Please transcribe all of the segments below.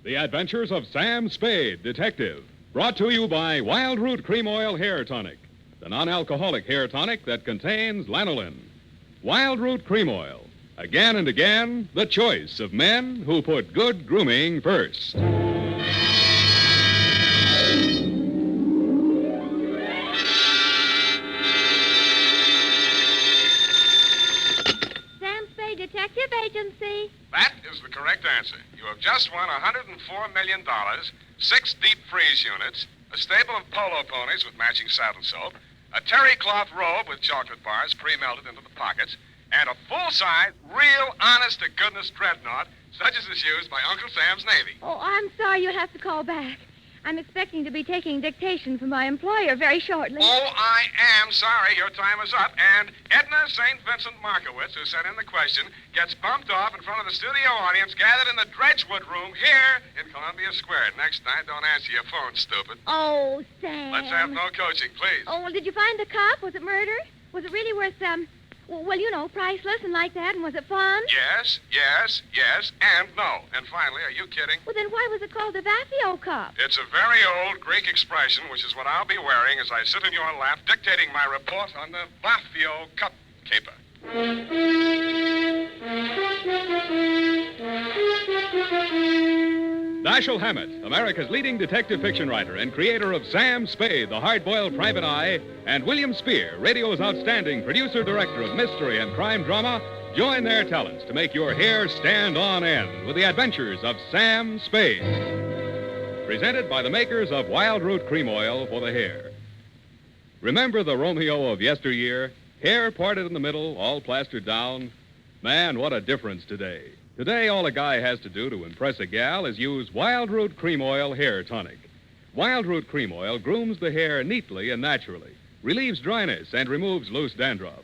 The Adventures of Sam Spade, Detective. Brought to you by Wild Root Cream Oil Hair Tonic, the non-alcoholic hair tonic that contains lanolin. Wild Root Cream Oil. Again and again, the choice of men who put good grooming first. Sam Spade Detective Agency. That is the correct answer. You have just won $104 million, 6 deep freeze units, a stable of polo ponies with matching saddle soap, a terry cloth robe with chocolate bars pre-melted into the pockets, and a full-size, real, honest-to-goodness dreadnought, such as is used by Uncle Sam's Navy. Oh, I'm sorry you'll have to call back. I'm expecting to be taking dictation from my employer very shortly. Oh, I am sorry. Your time is up. And Edna St. Vincent Markowitz, who sent in the question, gets bumped off in front of the studio audience gathered in the Dredgewood room here in Columbia Square. Next night, don't answer your phone, stupid. Oh, Sam. Let's have no coaching, please. Oh, well, did you find the cup? Was it murder? Was it really worth, well, you know, priceless and like that, and was it fun? Yes, and no. And finally, are you kidding? Well, then why was it called the Vaphio Cup? It's a very old Greek expression, which is what I'll be wearing as I sit in your lap dictating my report on the Vaphio Cup Caper. Dashiell Hammett, America's leading detective fiction writer and creator of Sam Spade, the hard-boiled private eye, and William Spier, radio's outstanding producer-director of mystery and crime drama, join their talents to make your hair stand on end with the adventures of Sam Spade. Presented by the makers of Wild Root Cream Oil for the hair. Remember the Romeo of yesteryear? Hair parted in the middle, all plastered down? Man, what a difference today. Today, all a guy has to do to impress a gal is use Wild Root Cream Oil Hair Tonic. Wild Root Cream Oil grooms the hair neatly and naturally, relieves dryness, and removes loose dandruff.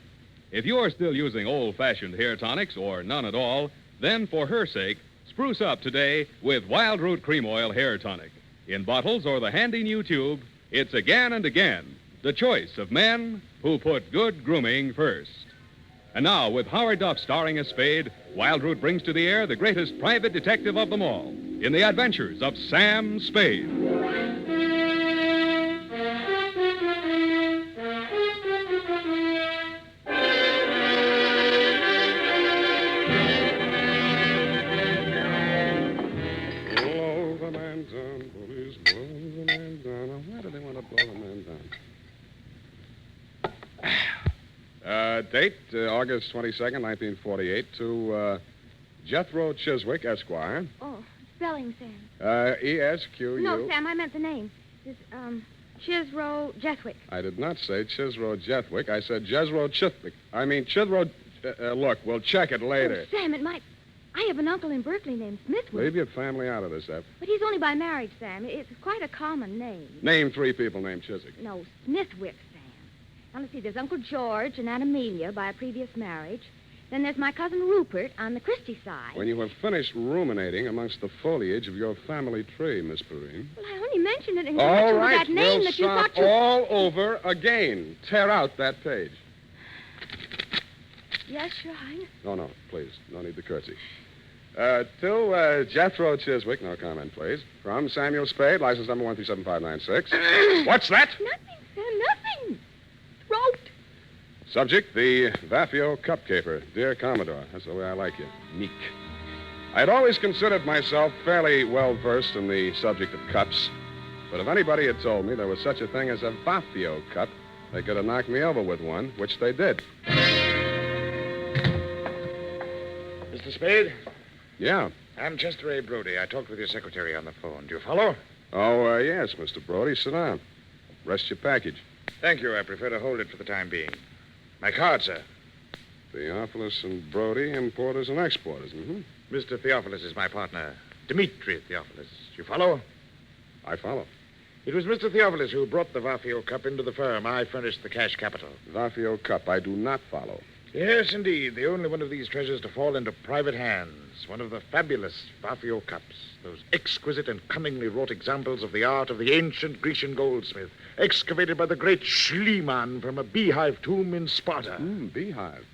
If you're still using old-fashioned hair tonics or none at all, then for her sake, spruce up today with Wild Root Cream Oil Hair Tonic. In bottles or the handy new tube, it's again and again the choice of men who put good grooming first. And now, with Howard Duff starring as Spade, Wild Root brings to the air the greatest private detective of them all in the adventures of Sam Spade. Blow the man down, police, blow the man down. Why do they want to blow the man down? Date, August 22nd, 1948, to Jethro Chiswick, Esquire. Oh, spelling, Sam. E-S-Q-U. No, Sam, I meant the name. It's, Chisro Jethwick. I did not say Chisro Jethwick. I said Jethro Chithwick. I mean, Chithro... look, we'll check it later. Oh, Sam, it might... I have an uncle in Berkeley named Smithwick. Leave your family out of this, Eph. But he's only by marriage, Sam. It's quite a common name. Name 3 people named Chiswick. No, Smithwick, Sam. Now, let's see. There's Uncle George and Aunt Amelia by a previous marriage. Then there's my cousin Rupert on the Christie side. When you have finished ruminating amongst the foliage of your family tree, Miss Perine. Well, I only mentioned it in All connection right, with that name we'll that you start thought you... all over again. Tear out that page. Yes, Your Highness. No, please. No need to curtsy. To Jethro Chiswick, no comment, please. From Samuel Spade, license number 1375596. What's that? Nothing, Sam, nothing. Throat. Subject, the Vaphio Cup Caper. Dear Commodore, that's the way I like you. Meek. I had always considered myself fairly well-versed in the subject of cups. But if anybody had told me there was such a thing as a Vaphio Cup, they could have knocked me over with one, which they did. Mr. Spade? Yeah. I'm Chester A. Brody. I talked with your secretary on the phone. Do you follow? Oh, yes, Mr. Brody. Sit down. Rest your package. Thank you. I prefer to hold it for the time being. My card, sir. Theophilus and Brody, importers and exporters. Mm-hmm. Mr. Theophilus is my partner, Dimitri Theophilus. Do you follow? I follow. It was Mr. Theophilus who brought the Vaphio Cup into the firm. I furnished the cash capital. Vaphio Cup, I do not follow. Yes, indeed. The only one of these treasures to fall into private hands. One of the fabulous Vaphio Cups. Those exquisite and cunningly wrought examples of the art of the ancient Grecian goldsmith, excavated by the great Schliemann from a beehive tomb in Sparta. Beehive.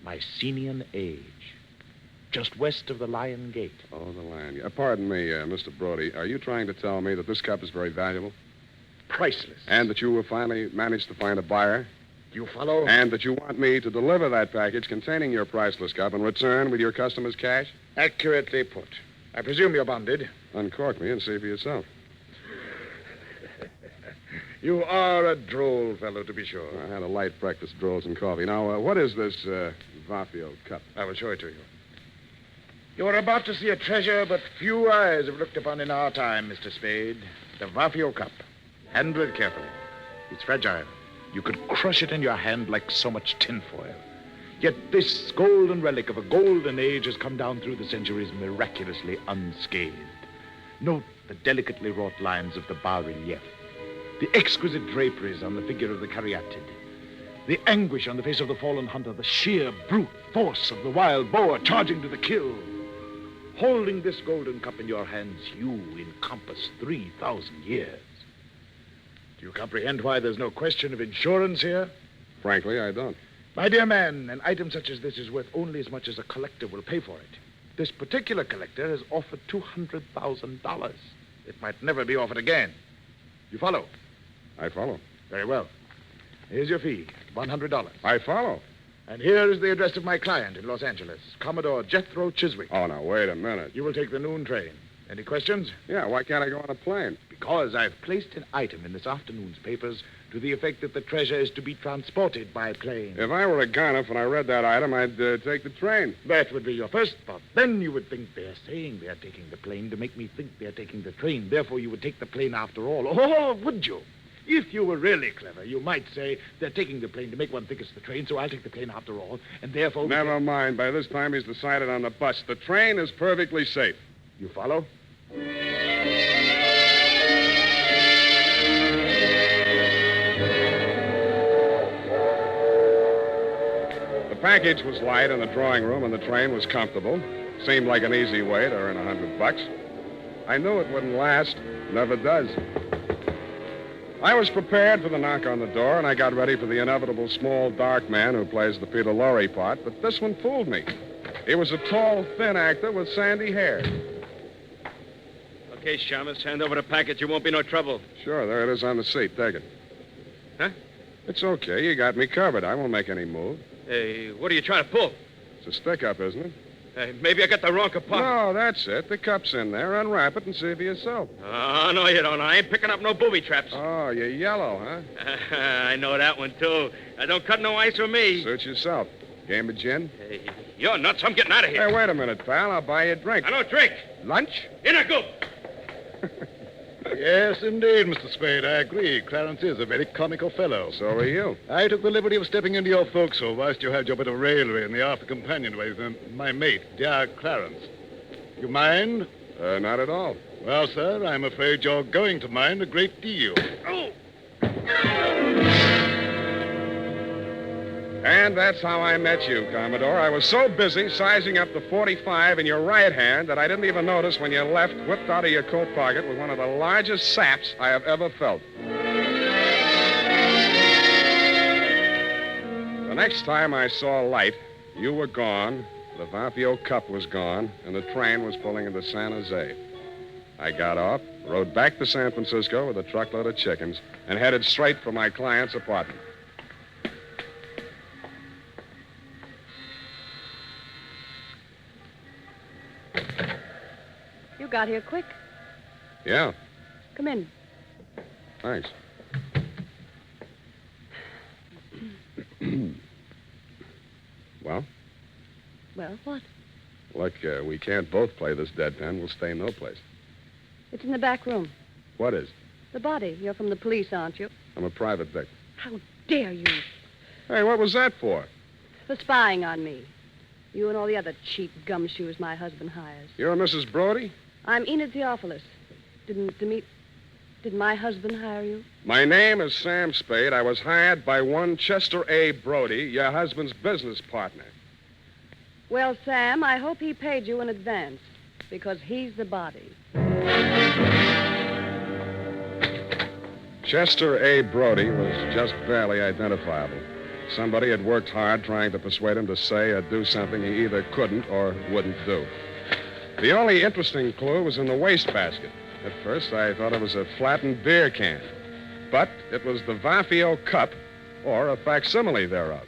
Mycenaean age. just west of the Lion Gate. Oh, the Lion. Pardon me, Mr. Brody. Are you trying to tell me that this cup is very valuable? Priceless. And that you will finally manage to find a buyer? You follow? And that you want me to deliver that package containing your priceless cup and return with your customer's cash? Accurately put. I presume you're bonded. Uncork me and see for yourself. You are a droll fellow, to be sure. I had a light breakfast, drolls and coffee. Now, what is this Vaphio Cup? I will show it to you. You are about to see a treasure but few eyes have looked upon in our time, Mr. Spade. The Vaphio Cup. Handle it carefully. It's fragile. You could crush it in your hand like so much tinfoil. Yet this golden relic of a golden age has come down through the centuries miraculously unscathed. Note the delicately wrought lines of the bas-relief. The exquisite draperies on the figure of the caryatid. The anguish on the face of the fallen hunter. The sheer brute force of the wild boar charging to the kill. Holding this golden cup in your hands, you encompass 3,000 years. Do you comprehend why there's no question of insurance here? Frankly, I don't. My dear man, an item such as this is worth only as much as a collector will pay for it. This particular collector has offered $200,000. It might never be offered again. You follow? I follow. Very well. Here's your fee, $100. I follow. And here is the address of my client in Los Angeles, Commodore Jethro Chiswick. Oh, now, wait a minute. You will take the noon train. Any questions? Yeah, why can't I go on a plane? Because I've placed an item in this afternoon's papers to the effect that the treasure is to be transported by plane. If I were a gunner and I read that item, I'd take the train. That would be your first thought. Then you would think they're saying they're taking the plane to make me think they're taking the train. Therefore, you would take the plane after all. Oh, would you? If you were really clever, you might say they're taking the plane to make one think it's the train, so I'll take the plane after all, and therefore... Never mind. By this time, he's decided on the bus. The train is perfectly safe. You follow? The package was light in the drawing room, and the train was comfortable. Seemed like an easy way to earn $100. I knew it wouldn't last. Never does. I was prepared for the knock on the door, and I got ready for the inevitable small, dark man who plays the Peter Lorre part, but this one fooled me. He was a tall, thin actor with sandy hair. Okay, Shamus, hand over the package. You won't be no trouble. Sure, there it is on the seat. Take it. Huh? It's okay. You got me covered. I won't make any move. Hey, what are you trying to pull? It's a stick-up, isn't it? Hey, maybe I got the wrong compartment. No, that's it. The cup's in there. Unwrap it and see for yourself. Oh, no, you don't. I ain't picking up no booby traps. Oh, you're yellow, huh? I know that one, too. Don't cut no ice for me. Suit yourself. Game of gin? Hey, you're nuts. I'm getting out of here. Hey, wait a minute, pal. I'll buy you a drink. I don't drink. Lunch? In a goop. Yes, indeed, Mr. Spade. I agree. Clarence is a very comical fellow. So are you. I took the liberty of stepping into your forecastle whilst you had your bit of raillery in the after companionway with my mate, dear Clarence. You mind? Not at all. Well, sir, I'm afraid you're going to mind a great deal. Oh! And that's how I met you, Commodore. I was so busy sizing up the .45 in your right hand that I didn't even notice when you left, whipped out of your coat pocket with one of the largest saps I have ever felt. The next time I saw light, you were gone, the Vaphio Cup was gone, and the train was pulling into San Jose. I got off, rode back to San Francisco with a truckload of chickens, and headed straight for my client's apartment. You got here quick. Yeah, Come in. thanks. Well, Well, what? look, we can't both play this deadpan. We'll stay no place. It's in the back room. What is? The body. You're from the police, aren't you? I'm a private detective. How dare you? Hey, what was that for? For spying on me. You and all the other cheap gumshoes my husband hires. You're Mrs. Brody? I'm Enid Theophilus. Did my husband hire you? My name is Sam Spade. I was hired by one Chester A. Brody, your husband's business partner. Well, Sam, I hope he paid you in advance, because he's the body. Chester A. Brody was just barely identifiable. Somebody had worked hard trying to persuade him to say or do something he either couldn't or wouldn't do. The only interesting clue was in the wastebasket. At first, I thought it was a flattened beer can. But it was the Vaphio Cup, or a facsimile thereof.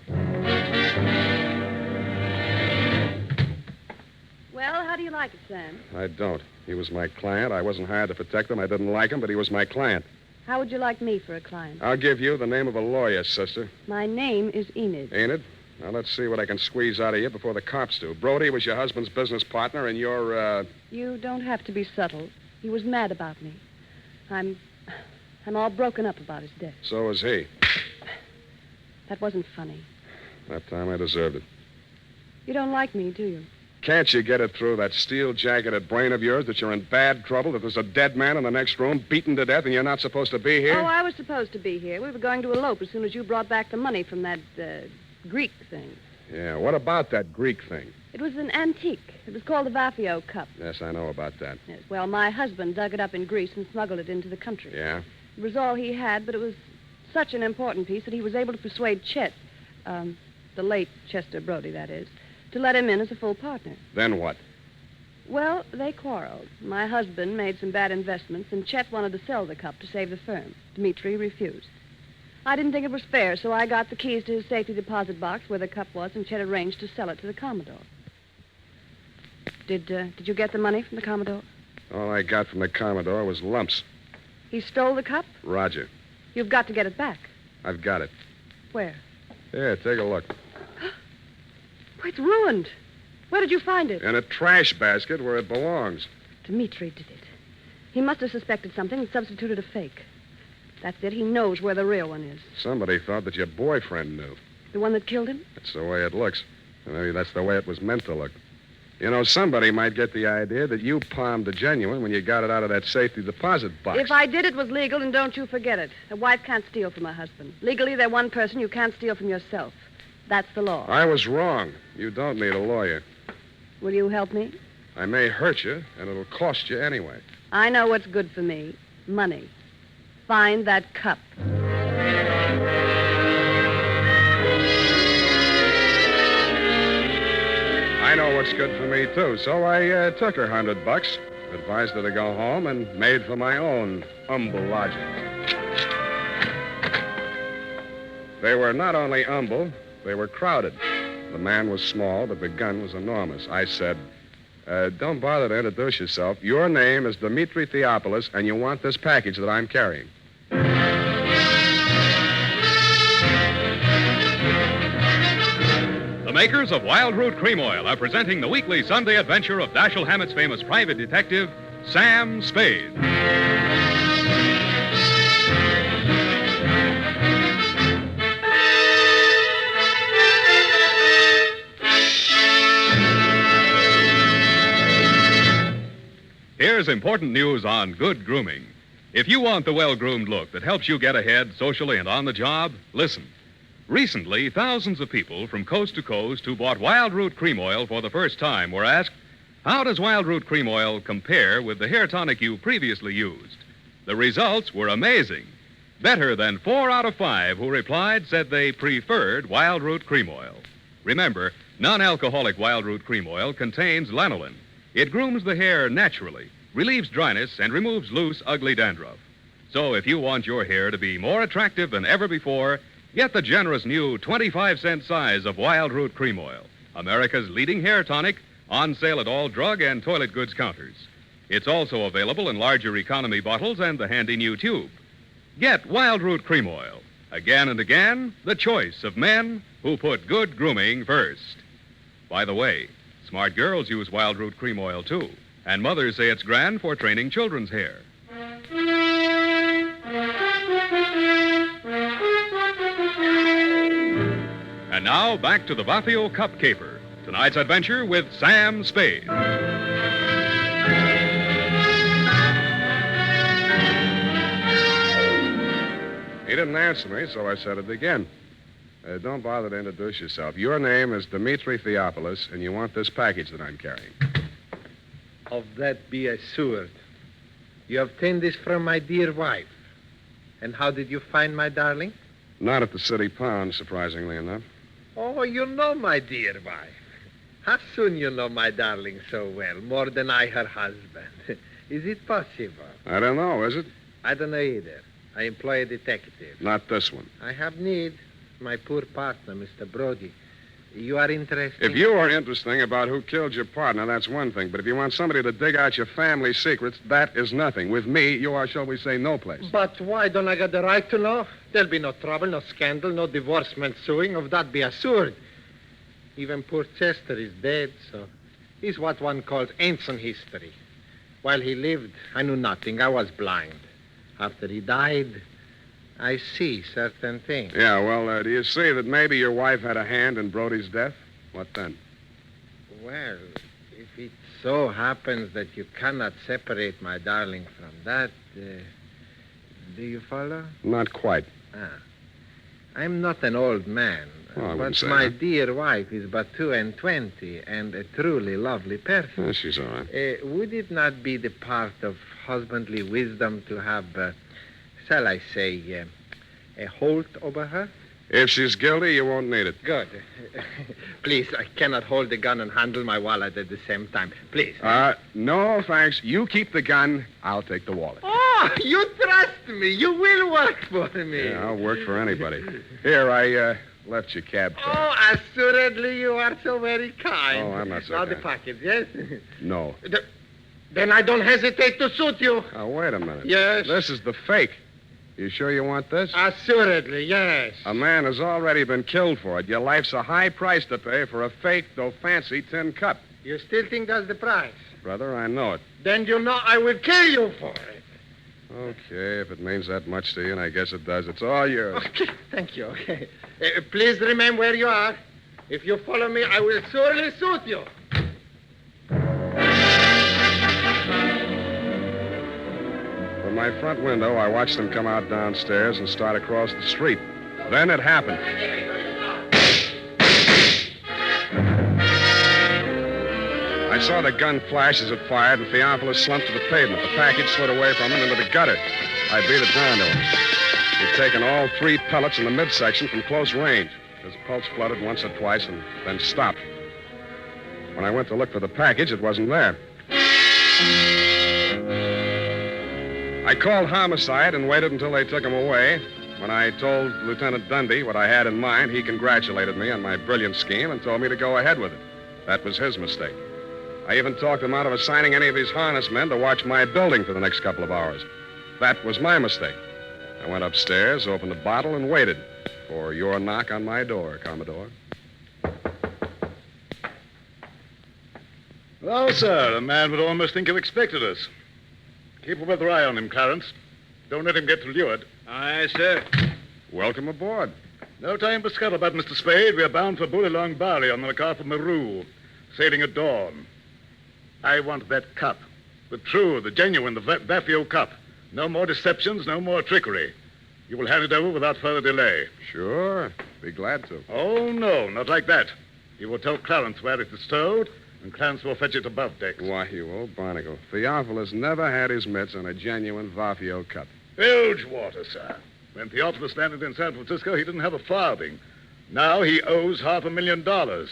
Well, how do you like it, Sam? I don't. He was my client. I wasn't hired to protect him. I didn't like him, but he was my client. How would you like me for a client? I'll give you the name of a lawyer, sister. My name is Enid. Enid? Now, let's see what I can squeeze out of you before the cops do. Brody was your husband's business partner, and you're, You don't have to be subtle. He was mad about me. I'm all broken up about his death. So was he. That wasn't funny. That time I deserved it. You don't like me, do you? Can't you get it through that steel-jacketed brain of yours that you're in bad trouble, that there's a dead man in the next room, beaten to death, and you're not supposed to be here? Oh, I was supposed to be here. We were going to elope as soon as you brought back the money from that, Greek thing. Yeah, what about that Greek thing? It was an antique. It was called the Vaphio Cup. Yes, I know about that. Yes, well, my husband dug it up in Greece and smuggled it into the country. Yeah? It was all he had, but it was such an important piece that he was able to persuade Chet, the late Chester Brody, that is, to let him in as a full partner. Then what? Well, they quarreled. My husband made some bad investments, and Chet wanted to sell the cup to save the firm. Dmitri refused. I didn't think it was fair, so I got the keys to his safety deposit box where the cup was, and Chet arranged to sell it to the Commodore. Did you get the money from the Commodore? All I got from the Commodore was lumps. He stole the cup? Roger. You've got to get it back. I've got it. Where? Here, take a look. Oh, it's ruined. Where did you find it? In a trash basket where it belongs. Dmitri did it. He must have suspected something and substituted a fake. That's it. He knows where the real one is. Somebody thought that your boyfriend knew. The one that killed him? That's the way it looks. And maybe that's the way it was meant to look. You know, somebody might get the idea that you palmed the genuine when you got it out of that safety deposit box. If I did, it was legal, and don't you forget it. A wife can't steal from her husband. Legally, they're one person. You can't steal from yourself. That's the law. I was wrong. You don't need a lawyer. Will you help me? I may hurt you, and it'll cost you anyway. I know what's good for me. Money. Find that cup. I know what's good for me, too, so I took her $100, advised her to go home, and made for my own humble lodgings. They were not only humble, they were crowded. The man was small, but the gun was enormous. I said, don't bother to introduce yourself. Your name is Dmitri Theopolis, and you want this package that I'm carrying. The makers of Wild Root Cream Oil are presenting the weekly Sunday adventure of Dashiell Hammett's famous private detective, Sam Spade. Here's important news on good grooming. If you want the well-groomed look that helps you get ahead socially and on the job, listen. Recently, thousands of people from coast to coast who bought Wild Root Cream Oil for the first time were asked, how does Wild Root Cream Oil compare with the hair tonic you previously used? The results were amazing. Better than 4 out of 5 who replied said they preferred Wild Root Cream Oil. Remember, non-alcoholic Wild Root Cream Oil contains lanolin. It grooms the hair naturally, relieves dryness, and removes loose, ugly dandruff. So if you want your hair to be more attractive than ever before, get the generous new 25-cent size of Wild Root Cream Oil, America's leading hair tonic, on sale at all drug and toilet goods counters. It's also available in larger economy bottles and the handy new tube. Get Wild Root Cream Oil. Again and again, the choice of men who put good grooming first. By the way, smart girls use Wild Root Cream Oil, too. And mothers say it's grand for training children's hair. And now, back to the Vaphio Cup Caper. Tonight's adventure with Sam Spade. He didn't answer me, so I said it again. Don't bother to introduce yourself. Your name is Dmitri Theopolis, and you want this package that I'm carrying. Of that be assured. You obtained this from my dear wife. And how did you find my darling? Not at the city pound, surprisingly enough. Oh, you know my dear wife. How soon you know my darling so well, more than I, her husband? Is it possible? I don't know, is it? I don't know either. I employ a detective. Not this one. I have need. My poor partner, Mr. Brody. You are interested? If you are interesting about who killed your partner, that's one thing. But if you want somebody to dig out your family secrets, that is nothing. With me, you are, shall we say, no place. But why don't I get the right to know? There'll be no trouble, no scandal, no divorcement suing. Of that be assured. Even poor Chester is dead, so he's what one calls ancient history. While he lived, I knew nothing. I was blind. After he died, I see certain things. Yeah, well, do you see that maybe your wife had a hand in Brody's death? What then? Well, if it so happens that you cannot separate my darling from that, do you follow? Not quite. I'm not an old man, Well, I wouldn't but say my that. dear wife is but 22 and a truly lovely person. Yeah, she's all right. Would it not be the part of husbandly wisdom to have, shall I say, a hold over her? If she's guilty, you won't need it. Good. Please, I cannot hold the gun and handle my wallet at the same time. Please. No, thanks. You keep the gun. I'll take the wallet. Oh, you trust me. You will work for me. Yeah, I'll work for anybody. Here, I left your cab fare. Oh, assuredly you are so very kind. Oh, I'm not so Now kind. the package, yes? No. Then I don't hesitate to suit you. Oh, wait a minute. Yes? This is the fake. You sure you want this? Assuredly, yes. A man has already been killed for it. Your life's a high price to pay for a fake, though fancy, tin cup. You still think that's the price? Brother, I know it. Then you know I will kill you for it. Okay, if it means that much to you, and I guess it does, it's all yours. Okay, thank you. Okay. Please remain where you are. If you follow me, I will surely suit you. From my front window, I watched them come out downstairs and start across the street. Then it happened. I saw the gun flash as it fired, and Theophilus slumped to the pavement. The package slid away from him into the gutter. I beat it down to him. He'd taken all 3 pellets in the midsection from close range. His pulse fluttered once or twice and then stopped. When I went to look for the package, it wasn't there. I called homicide and waited until they took him away. When I told Lieutenant Dundee what I had in mind, he congratulated me on my brilliant scheme and told me to go ahead with it. That was his mistake. I even talked him out of assigning any of his harness men to watch my building for the next couple of hours. That was my mistake. I went upstairs, opened the bottle, and waited for your knock on my door, Commodore. Well, sir, a man would almost think you expected us. Keep a weather eye on him, Clarence. Don't let him get lured. Aye, sir. Welcome aboard. No time for scuttlebutt, Mr. Spade. We're bound for Bullylong Barley on the car for Maru, sailing at dawn. I want that cup. The true, the genuine, the Vaphio Cup. No more deceptions, no more trickery. You will hand it over without further delay. Sure. Be glad to. Oh, no, not like that. You will tell Clarence where it is stowed, and Clarence will fetch it above decks. Why, you old barnacle. Theophilus never had his mitts on a genuine Vaphio Cup. Bilge water, sir. When Theophilus landed in San Francisco, he didn't have a farthing. Now he owes $500,000.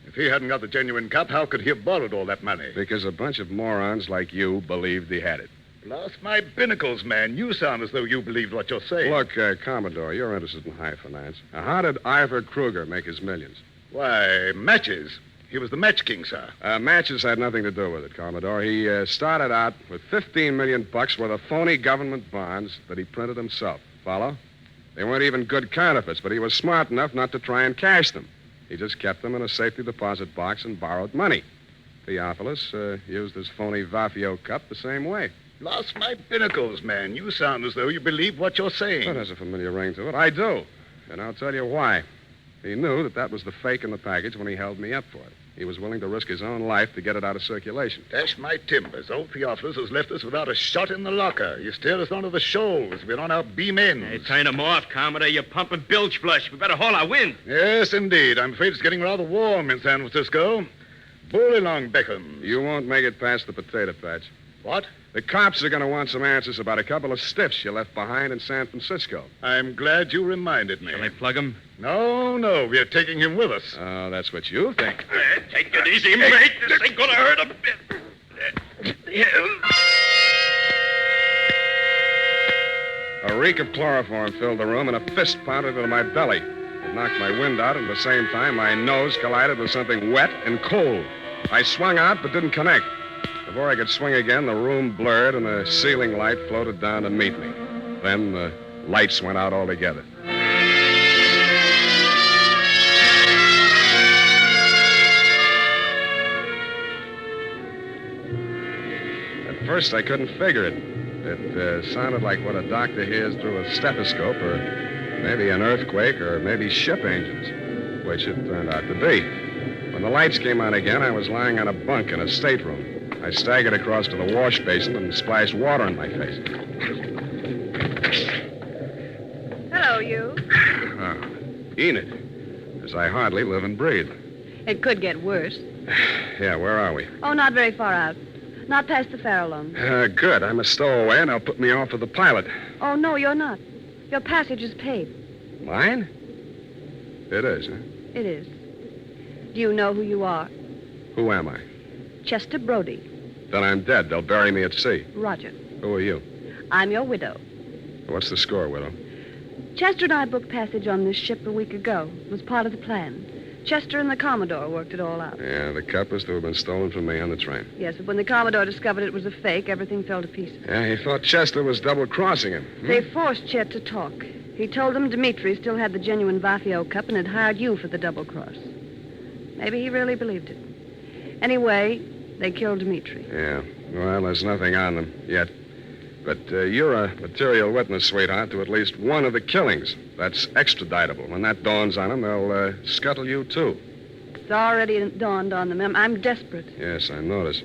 If he hadn't got the genuine cup, how could he have borrowed all that money? Because a bunch of morons like you believed he had it. Blast my binnacles, man. You sound as though you believed what you're saying. Look, Commodore, you're interested in high finance. Now, how did Ivor Kruger make his millions? Why, matches. He was the match king, sir. Matches had nothing to do with it, Commodore. He started out with $15 million worth of phony government bonds that he printed himself. Follow? They weren't even good counterfeits, but he was smart enough not to try and cash them. He just kept them in a safety deposit box and borrowed money. Theophilus used his phony Vaphio Cup the same way. Blast my binnacles, man. You sound as though you believe what you're saying. That has a familiar ring to it. I do. And I'll tell you why. He knew that was the fake in the package when he held me up for it. He was willing to risk his own life to get it out of circulation. Dash my timbers. Old Theophilus has left us without a shot in the locker. You steered us onto the shoals. We're on our beam ends. Hey, turn him off, Commodore. You're pumping bilge flush. We better haul our wind. Yes, indeed. I'm afraid it's getting rather warm in San Francisco. Bullylong beckons. You won't make it past the potato patch. What? The cops are going to want some answers about a couple of stiffs you left behind in San Francisco. I'm glad you reminded me. Shall I plug him? No, we're taking him with us. Oh, that's what you think. Take it easy, mate. This ain't gonna hurt a bit. A reek of chloroform filled the room, and a fist pounded into my belly. It knocked my wind out, and at the same time, my nose collided with something wet and cold. I swung out, but didn't connect. Before I could swing again, the room blurred, and a ceiling light floated down to meet me. Then the lights went out altogether. At first, I couldn't figure it. It sounded like what a doctor hears through a stethoscope, or maybe an earthquake, or maybe ship engines, which it turned out to be. When the lights came on again, I was lying on a bunk in a stateroom. I staggered across to the wash basin and splashed water in my face. Hello, you. Oh, Enid, as I hardly live and breathe. It could get worse. Yeah, where are we? Oh, not very far out. Not past the Farallon. Good. I'm a stowaway, and they'll put me off with the pilot. Oh, no, you're not. Your passage is paid. Mine? It is, huh? It is. Do you know who you are? Who am I? Chester Brody. Then I'm dead. They'll bury me at sea. Roger. Who are you? I'm your widow. What's the score, widow? Chester and I booked passage on this ship a week ago. It was part of the plan. Chester and the Commodore worked it all out. Yeah, the cup was to have been stolen from me on the train. Yes, but when the Commodore discovered it was a fake, everything fell to pieces. Yeah, he thought Chester was double-crossing him. They forced Chet to talk. He told them Dimitri still had the genuine Vaphio Cup and had hired you for the double cross. Maybe he really believed it. Anyway, they killed Dimitri. Yeah. Well, there's nothing on them yet. But you're a material witness, sweetheart, to at least one of the killings. That's extraditable. When that dawns on them, they'll scuttle you, too. It's already dawned on them. I'm desperate. Yes, I notice.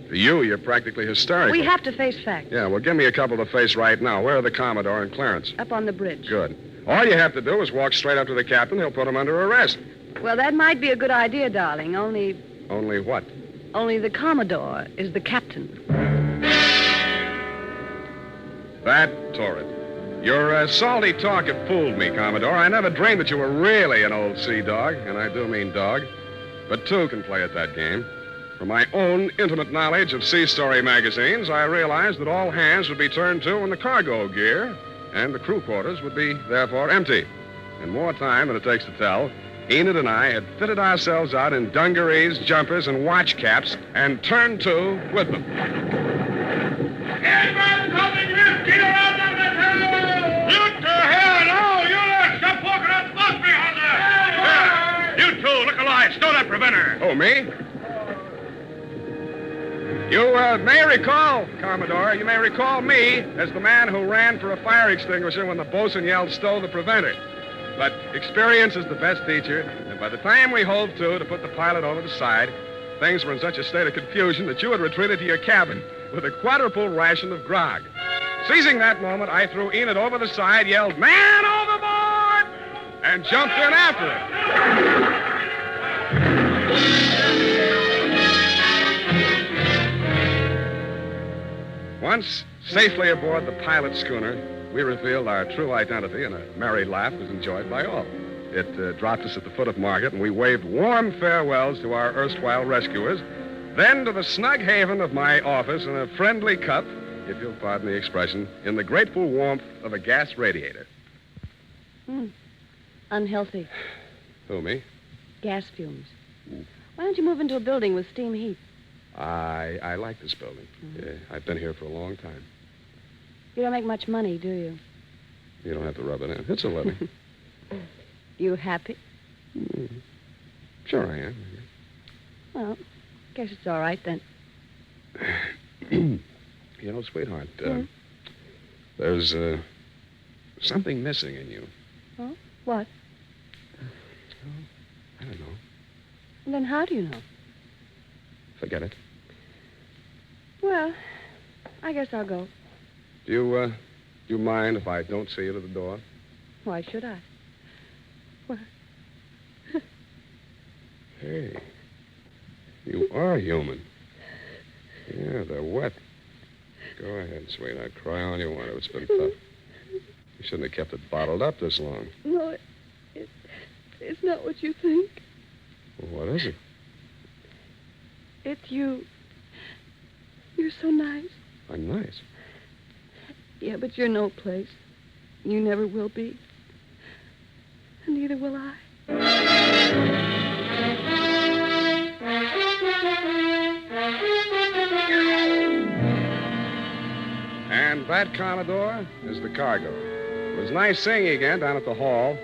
For you, you're practically hysterical. We have to face facts. Yeah, well, give me a couple to face right now. Where are the Commodore and Clarence? Up on the bridge. Good. All you have to do is walk straight up to the captain. He'll put him under arrest. Well, that might be a good idea, darling, only... Only what? Only the Commodore is the captain. That torrid. Your salty talk had fooled me, Commodore. I never dreamed that you were really an old sea dog, and I do mean dog. But two can play at that game. From my own intimate knowledge of sea story magazines, I realized that all hands would be turned to in the cargo gear, and the crew quarters would be, therefore, empty. In more time than it takes to tell, Enid and I had fitted ourselves out in dungarees, jumpers, and watch caps, and turned to with them. Anybody coming here? Get around on that hill! You to hell! No, you let stop walking up above me, Hunter! You two, look alive. Stow that preventer. Oh, me? You may recall, Commodore, you may recall me as the man who ran for a fire extinguisher when the bosun yelled, stow the preventer. But experience is the best teacher, and by the time we hove to put the pilot over the side, things were in such a state of confusion that you had retreated to your cabin with a quadruple ration of grog. Seizing that moment, I threw Enid over the side, yelled, "Man overboard!" and jumped in after her. Once safely aboard the pilot schooner, we revealed our true identity, and a merry laugh was enjoyed by all. It dropped us at the foot of Market, and we waved warm farewells to our erstwhile rescuers, then to the snug haven of my office in a friendly cup, if you'll pardon the expression, in the grateful warmth of a gas radiator. Unhealthy. Who, me? Gas fumes. Why don't you move into a building with steam heat? I like this building. I've been here for a long time. You don't make much money, do you? You don't have to rub it in. It's a living. You happy? Sure I am. Well, guess it's all right then. You know, sweetheart, there's something missing in you. Oh? What? I don't know. Then how do you know? Forget it. Well, I guess I'll go. Do you mind if I don't see you to the door? Why should I? What? Hey, you are human. Yeah, they're wet. Go ahead, sweetheart. Cry all you want to. It's been tough. You shouldn't have kept it bottled up this long. No, it's not what you think. Well, what is it? It's you. You're so nice. I'm nice. Yeah, but you're no place. You never will be. And neither will I. And that, Commodore, is the cargo. It was nice seeing you again down at the hall.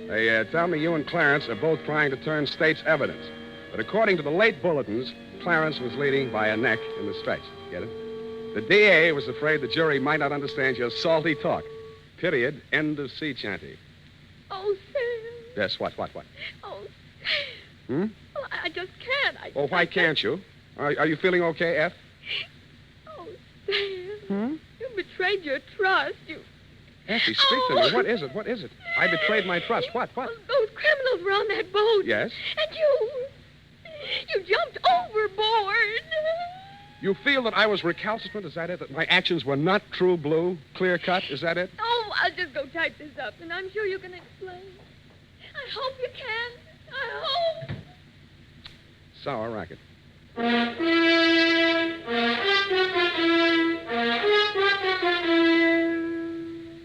They tell me you and Clarence are both trying to turn state's evidence. But according to the late bulletins, Clarence was leading by a neck in the stretch. Get it? The DA was afraid the jury might not understand your salty talk. Period. End of sea chanty. Oh, Sam. Yes, what? Oh, Hmm? well, I just can't. Oh, why can't you? Are you feeling okay, F? Oh, Sam. Hmm? You betrayed your trust. Effie, speak to me. What is it? What is it? I betrayed my trust. What? Those criminals were on that boat. Yes? And you jumped overboard. You feel that I was recalcitrant? Is that it? That my actions were not true blue, clear cut? Is that it? Oh, I'll just go type this up, and I'm sure you can explain. I hope you can. I hope. Sour racket.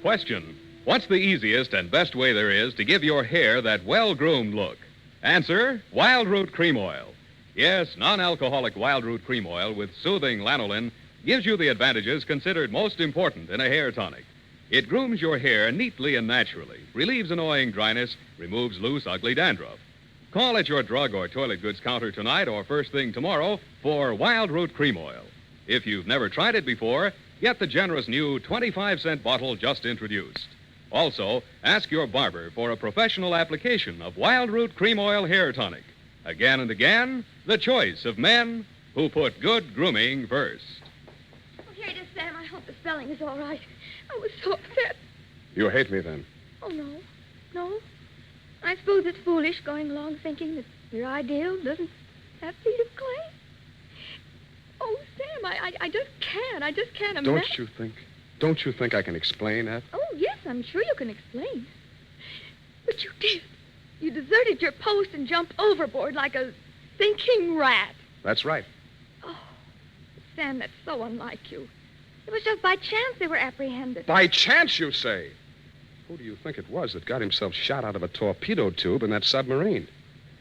Question. What's the easiest and best way there is to give your hair that well-groomed look? Answer, Wild Root Cream Oil. Yes, non-alcoholic Wild Root Cream Oil with soothing lanolin gives you the advantages considered most important in a hair tonic. It grooms your hair neatly and naturally, relieves annoying dryness, removes loose, ugly dandruff. Call at your drug or toilet goods counter tonight or first thing tomorrow for Wild Root Cream Oil. If you've never tried it before, get the generous new 25-cent bottle just introduced. Also, ask your barber for a professional application of Wild Root Cream Oil Hair Tonic. Again and again, the choice of men who put good grooming first. Oh, here it is, Sam. I hope the spelling is all right. I was so upset. You hate me then? Oh, no. I suppose it's foolish going along thinking that your ideal doesn't have feet of clay. Oh, Sam, I just can't imagine. Don't you think I can explain that? Oh, yes, I'm sure you can explain. But you did. You deserted your post and jumped overboard like a thinking rat. That's right. Oh, Sam, that's so unlike you. It was just by chance they were apprehended. By chance, you say? Who do you think it was that got himself shot out of a torpedo tube in that submarine?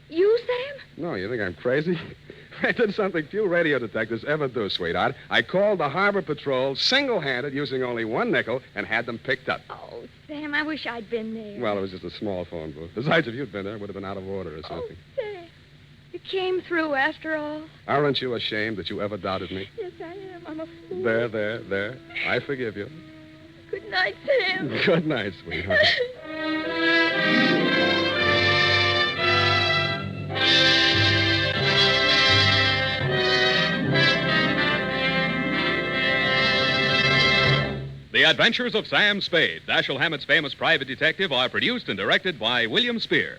You, Sam? No, you think I'm crazy? I did something few radio detectives ever do, sweetheart. I called the Harbor Patrol single-handed using only one nickel and had them picked up. Oh, Sam, I wish I'd been there. Well, it was just a small phone booth. Besides, if you'd been there, it would have been out of order or something. Oh, Sam, you came through after all. Aren't you ashamed that you ever doubted me? Yes, I am. I'm a fool. There. I forgive you. Good night, Sam. Good night, sweetheart. The Adventures of Sam Spade, Dashiell Hammett's famous private detective, are produced and directed by William Spier.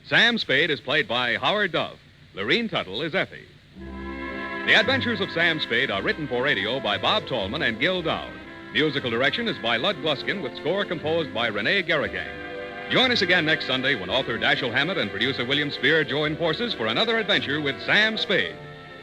Sam Spade is played by Howard Duff. Lurene Tuttle is Effie. The Adventures of Sam Spade are written for radio by Bob Tallman and Gil Dowd. Musical direction is by Lud Gluskin with score composed by Renee Garrigang. Join us again next Sunday when author Dashiell Hammett and producer William Spier join forces for another adventure with Sam Spade.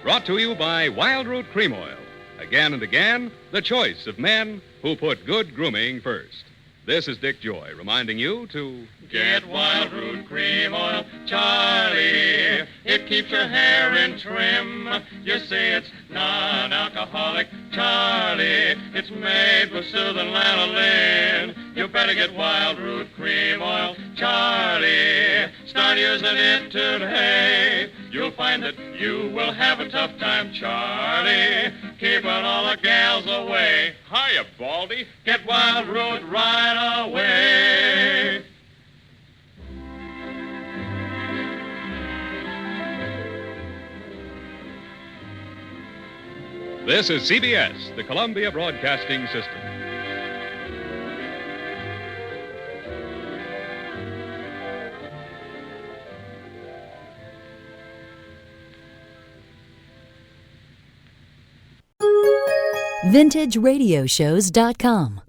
Brought to you by Wild Root Cream Oil. Again and again, the choice of men who put good grooming first. This is Dick Joy reminding you to Get Wild Root Cream Oil, Charlie. It keeps your hair in trim. You see it's non-alcoholic, Charlie. It's made with soothing lanolin. You better get Wild Root Cream Oil, Charlie. Start using it today. You'll find that you will have a tough time, Charlie. Keeping all the gals away. Hiya, Baldy. Get Wild Root right away. This is CBS, the Columbia Broadcasting System. VintageRadioshows.com.